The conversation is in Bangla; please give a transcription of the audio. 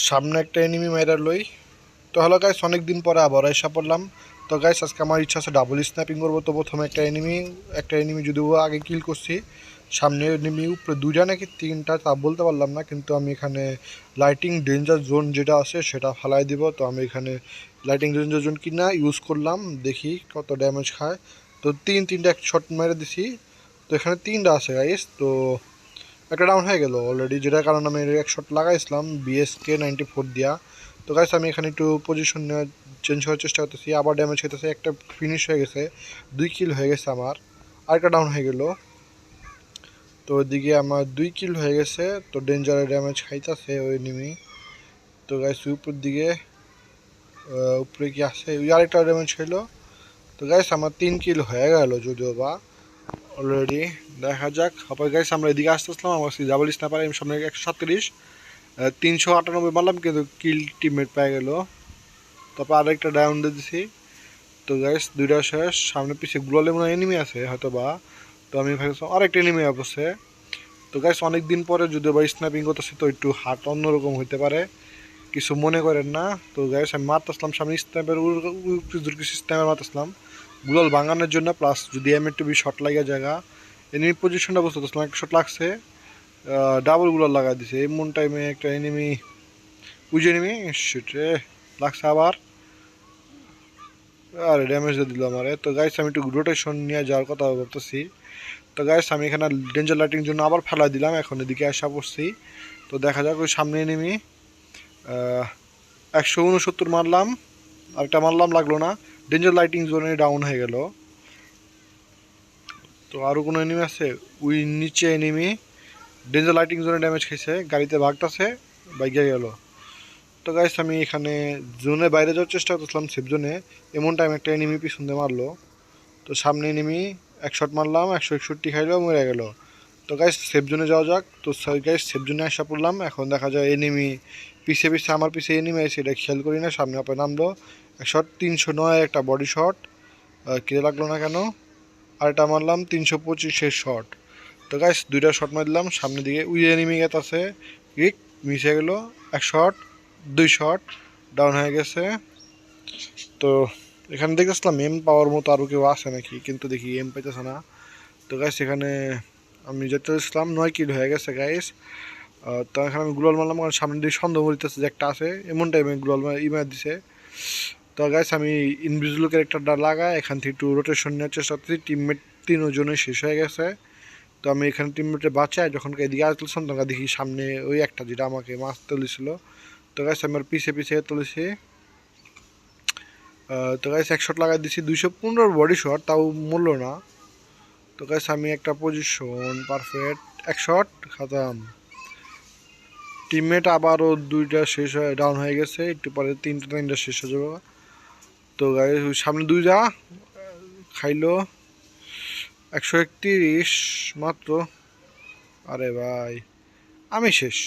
সামনে একটা এনিমি মাইরার লই। তো হ্যালো গাইস, অনেক দিন পরে আবার এসে পড়লাম। তো গাইস আজকে আমার ইচ্ছা আছে ডাবল স্ন্যাপিং করবো। তো প্রথমে একটা এনিমি যদিও আগে কিল করছি। সামনে এনিমি উপরে দুইটা নাকি তিনটা তা বলতে পারলাম না, কিন্তু আমি এখানে লাইটিং ডেঞ্জার জোন যেটা আছে সেটা ফালাই দিব। তো আমি এখানে লাইটিং ডেঞ্জার জোন কিনা ইউজ করলাম, দেখি কত ড্যামেজ খায়। তো তিনটা এক শট মেরে দিছি। তো এখানে তিনটা আছে গাইস। তো একটা ডাউন হয়ে গেল অলরেডি, যেটার কারণে আমি এক শট লাগাইছিলাম BSK 94 দিয়া। তো গাইস আমি এখানে একটু পজিশন চেঞ্জ করার চেষ্টা করতেছি, আবার ড্যামেজ খেতেছে। একটা ফিনিশ হয়ে গেছে, 2 কিল হয়ে গেছে আমার। আরেকটা ডাউন হয়ে গেল। তো ওইদিকে আমার 2 কিল হয়ে গেছে। তো ডেঞ্জারে ড্যামেজ খাইতেছে ওই নিমি। তো গাইস উপর দিকে উপরে কি আছে, ওই আরেকটা ড্যামেজ খেলো। তো গাইস আমার 3 কিল হয়ে গেল যদিও বা অলরেডি। দেখা যাক। তারপর গাইস আমরা এদিকে আসতেছিলাম, আমার ডাবল স্ন্যাপার আমি সামনে 137 398 মারলাম, কিন্তু কিল টিমমেট পেয়ে গেল। তারপর আরেকটা ডাউন দিয়ে দিছি। তো গাইস দুইটা শেষ। সামনে পিছিয়ে গ্লোয়ালে মনে এনিমি আছে হয়তো বা। তো আমি ভাবছিলাম আরেকটা এনিমি অবশ্যই। তো গাইস অনেক দিন পরে যদিও বা স্ন্যাপিং করতেছি, তো একটু হাত অন্যরকম হইতে পারে, কিছু মনে করেন না। তো গাইস আমি মারতেছিলাম সামনে স্ন্যাপের স্ন্যাপের মারতেছিলাম গ্লোয়াল ভাঙানোর জন্য, প্লাস যদি M2B শট লাগে জায়গা এনিমি পজিশনটা বুঝতে পারছিলাম। একটা শট লাগছে, ডাবল গ্লোয়াল লাগাই দিছে এমন টাইমে একটা এনিমি বুঝে এনিমি সেটে লাগছে আবার। আর ড্যামেজ দিয়ে দিল আমারে। তো গাইস আমি একটু রোটেশন নিয়ে যাওয়ার কথা ভাবতেছি। তো গাইস আমি এখানে ডেঞ্জার লাইটিং জন্য আবার ফেলা দিলাম, এখন এদিকে আসা পড়ছি। তো দেখা যাক। ওই সামনে এনিমি 169 মারলাম, আরেকটা মারলাম লাগলো না। ডেঞ্জার লাইটিং জোনে ডাউন হয়ে গেল। তো আরও কোনো এনিমি আছে? ওই নিচে এনিমি ডেঞ্জার লাইটিং জোনে ড্যামেজ খাইছে, গাড়িতে ভাগতেছে, বাইকে গেল। তো গাইস আমি এখানে জোনের বাইরে যাওয়ার চেষ্টা করতেছিলাম, সেফ জোনে। এমন টাইম একটা এনিমি পিছন দিয়ে মারলো। তো সামনে এনিমি এক শট মারলাম, 161 খাইলো, মরে গেল। তো গাইস সেফ জোনে যাওয়া যাক। তো গাইস সেফ জোনে আসা পড়লাম। এখন দেখা যায় এনিমি পিছে আমার পিছে এনিমি আছে, এটা খেয়াল করি না। সামনে আপনি নামলো এক শট, 309 একটা বডি শট, কে লাগলো না কেন। আর এটা মারলাম 325 শট। তো গাইস দুইটা শট মারলাম সামনের দিকে, উই এনিমি গেত আছে, ক্রিক মিশে গেল। এক শট, 2 শট, ডাউন হয়ে গেছে। তো এখানে দেখতেছিলাম এম পাওয়ার মতো আরও কেউ আসে নাকি, কিন্তু দেখি এম পাইতেছে না। তো গাইস এখানে আমি যেতে ইসলাম 9 কিল হয়ে গেছে গাইস। তো এখানে আমি গ্লোয়াল মারলাম, কারণ সামনে দিকে সন্দেহ করতেছে যে একটা আছে, এমন টাইমে গ্লোয়াল ইমেল দিছে। তো গাইস আমি ইনভিজিবল ক্যারেক্টারটা লাগাই এখান থেকে একটু রোটেশন নেওয়ার চেষ্টা করতেছি। টিমমেট 3জনই শেষ হয়ে গেছে। তো আমি এখানে টিমমেটে বাঁচাই যখন এদিকে আসলাম, তখন দেখি সামনে ওই একটা যেটা আমাকে মাছ তুলেছিল। তো গাইস আমার পিছে তুলেছি। তো গাইস এক শট লাগাই দিছি, 215 বডি শট, তাও মূল্য না। তো গাইস আমি একটা পজিশন পারফেক্ট, এক শট খাতাম। টিমমেট আবারও দুইটা শেষ হয়ে ডাউন হয়ে গেছে, একটু পরে তিনটা শেষ হয়ে যাবে। তো গাইস সামনে দুইটা খাইলো, 131 মাত্র। আরে ভাই আমি শেষ।